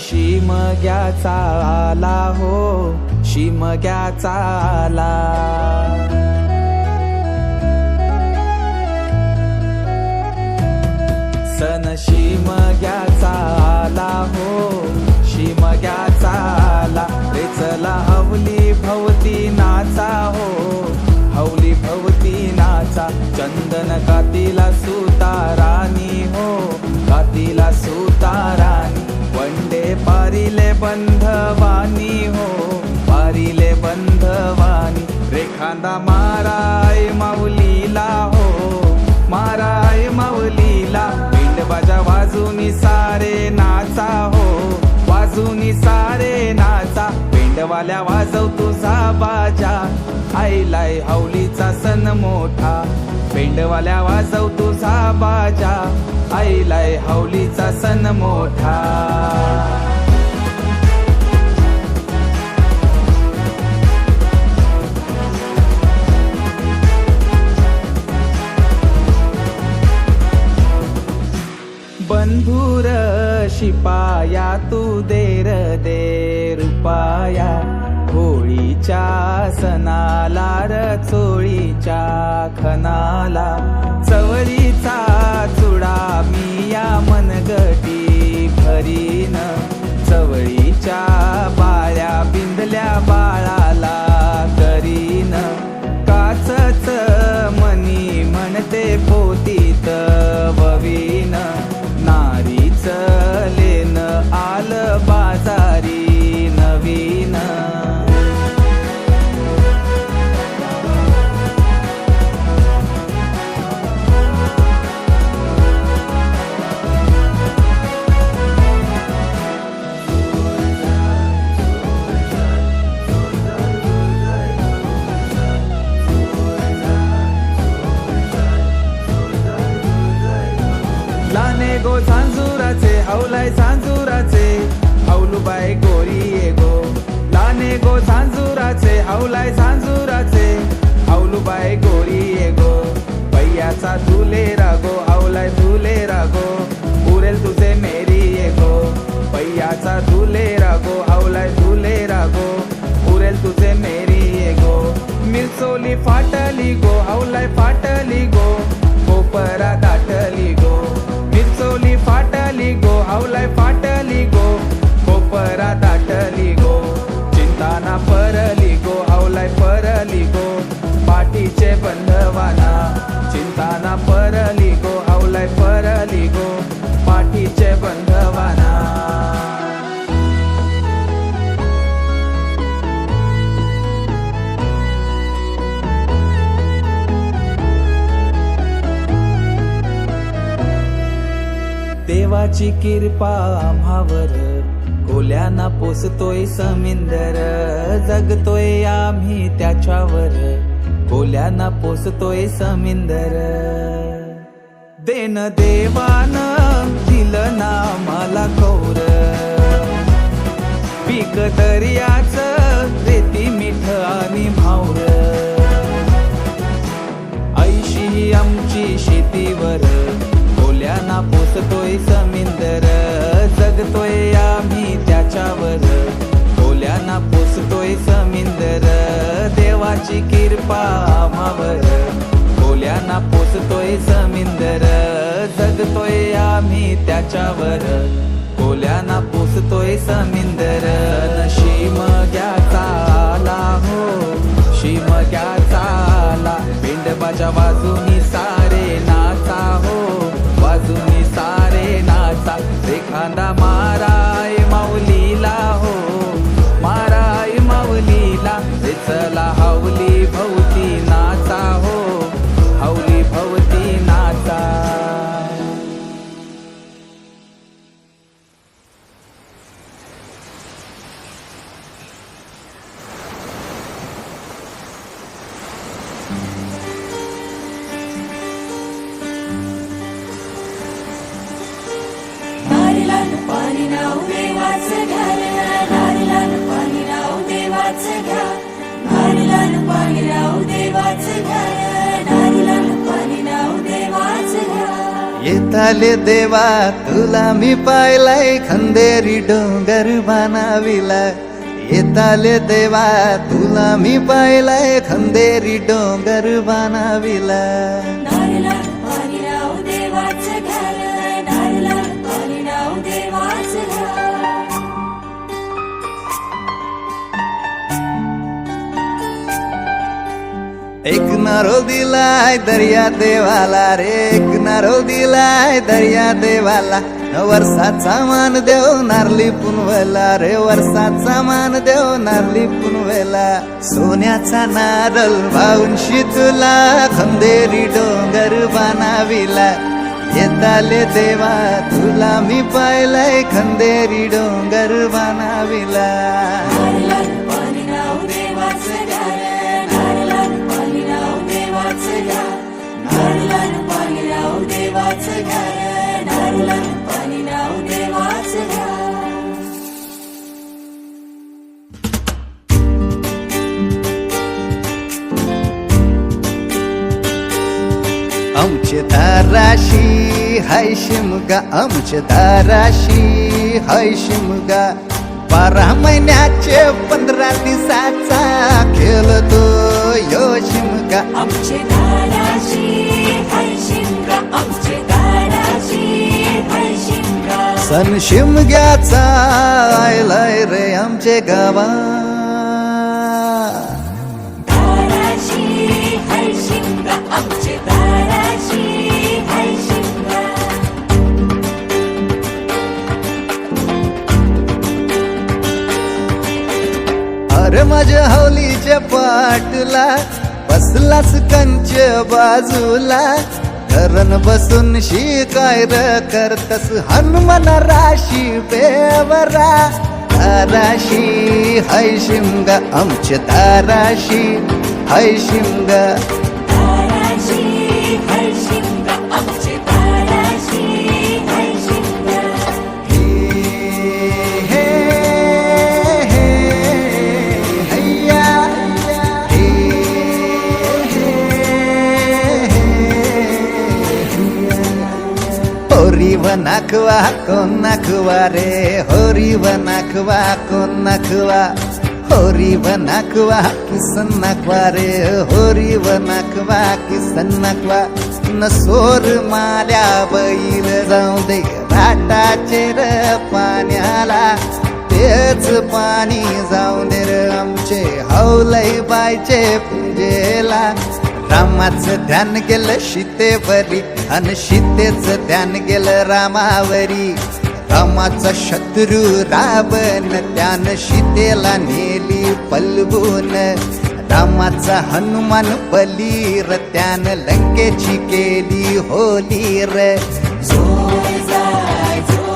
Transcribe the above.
शिमग्याचा आला हो, शिमग्याचा आला. सण शिमग्याचा आला हो, शिमग्याचा आला. रे चला हवली भवती नाचा हो, हवली भवती नाचा. चंदन कातीला सुतारानी हो, कातीला सुतारानी. वंडे पारिले बंधवानी हो, पारिले बंधवानी. रेखांदा माराय माऊलीला हो, माराय माऊलीला. पिंडबाजा वाजूनी सारे नाचा हो, वाजूनी सारे नाचा. पिंडवाल्या वाजव तुझा बाजा, आईलाय हवलीचा सण मोठा. पिंडवाल्या वाजव तुझा बाजा, आईलाय हवलीचा सण मोठा. बंधुर शिपाया तू देर दे रुपाया. होळीच्या सणाला र चोळीच्या खनाला. चवळीचा चुडा मी या मनगटी भरीन. चवळीच्या बाळ्या बिंदल्या बाळाला करीन. काचच मनी म्हणते पोतीत ववीन. नारीच लेन आल बाजारी नवीन. लाने गो झांजुराचे हवलाय झांजुराचे. हवलूबाई गोरी ये गो. लाने गो झांजुराचे हवलाय झांजुराचे. हवलूबाई गोरी ये गो. पैयाचा तुले रागो, हवलाय तुले रागो. उरेल तुझे मेरी ये गो. पैयाचा तुले रागो, हवलाय तुले रागो. उरेल तुझे मेरी ये गो. मिरचोली फाटली गो, हवलाय फाटली गो. कोपरा दाटली गो. मिरचोली फाटली गो, हवलाय फाटली गो. कोपरा दाटली गो. चिंताना परली गो, हवलाय परली गो. पाठीचे बंधवाना. चिंताना परली गो, हवलाय परली गो. पाठीचे बंधवाना. देवाची कृपा आम्हावर. कोल्याना पोसतोय समिंदर. जगतोय आम्ही त्याच्यावर. कोल्याना पोसतोय समिंदर. देन देवान दिलं ना मला कौर. पीक दर्याच रेती मिठ आणि भावर. ऐशी आमची शेतीवर. कोल्याना पोसतोय समिंदर. जगतोय आम्ही त्याच्यावर. कोल्याना पोसतोय समिंदर. देवाची कृपा आम्हावर. कोल्याना पोसतोय समिंदर. जगतोय आम्ही त्याच्यावर. कोल्याना पोसतोय समिंदर. शिमग्याचा आला हो, शिमग्याचा आला. पिंडबाजा वाजूनी सारे नाचा हो, वाजूनी सारे नाचा. रेखांदा माराय माऊलीला हो, माराय माऊलीला. रे चला हवली भवती नाचा हो, हवली भवती नाचा. पाणी नाव देवाचं घर. नारळाला पाणी नाव देवाचं घर. नारळाला पाणी नाव देवाचं घर. नारळाला पाणी नाव देवाचं घर. येताले देवा तुला मी पाहिलाय खंदेरी डोंगर बनाविला येताले देवा तुला मी पाहिलाय खंदेरी डोंगर बनाविला नारळात पाणी राहू देवाचं घर नारळात पाणी राहू देवाचं घर एक नारो दिलाय दर्या देवाला रे एक नारो दिलाय दर्या देवाला वर्षाचा मान देव नारली पुनवेला रे वर्षाचा मान देव नारली पुनवेला सोन्याचा नारळ वाहून तुला खंदेरी डोंगर बनाविला येताले देवा तुला मी पाहिलाय खंदेरी डोंगर बनाविला नारळात पाणी राहू देवाचं घर नारळात पाणी राहू देवाचं घर नारळात पाणी राहू देवाचं घर नारळात पाणी राहू देवाचं घर आमचे दाराशी हाय शिमगा आमचे दाराशी हाय शिमगा 12 महिन्याचे 15 दिवसाचा खेळतो यो शिमगा आमचे दाराशी हाय शिमगा आमचे दाराशी हाय शिमगा सण शिमग्याचा आयलाय रे आमचे गावा दाराशी हाय शिमगा आमचे दाराशी हाय शिमगा अरे माझ्या हौलीच्या पाटला बसलास कंच बाजूला धरण बसून शिकाय र करतस हनुमान राशी बेवरा दाराशी हाय शिमगा आमच्या दाराशी हाय शिमगा दाराशी हाय शिमगा आमचे दाराशी हाय शिमगा हे हैया होरी व नाखवा कोण नाखवा रे होरी व नाखवा कोण नाखवा होरी व नाखवा किसन नाखवा रे होरी व नाखवा किसन नाखवा नसोर माल्या बैल जाऊ दे घाटाचे र पाण्याला तेच पाणी जाऊ दे र आमचे हौलई बायचे पूजेला रामाचं ध्यान गेलं सीतेवरी अन सीतेचं ध्यान गेलं रामावरी रामाचा शत्रू रावण त्यानं सीतेला नेली पलवून रामाचा हनुमान बली र त्यानं लंकेची केली होली र जोर जाय जोर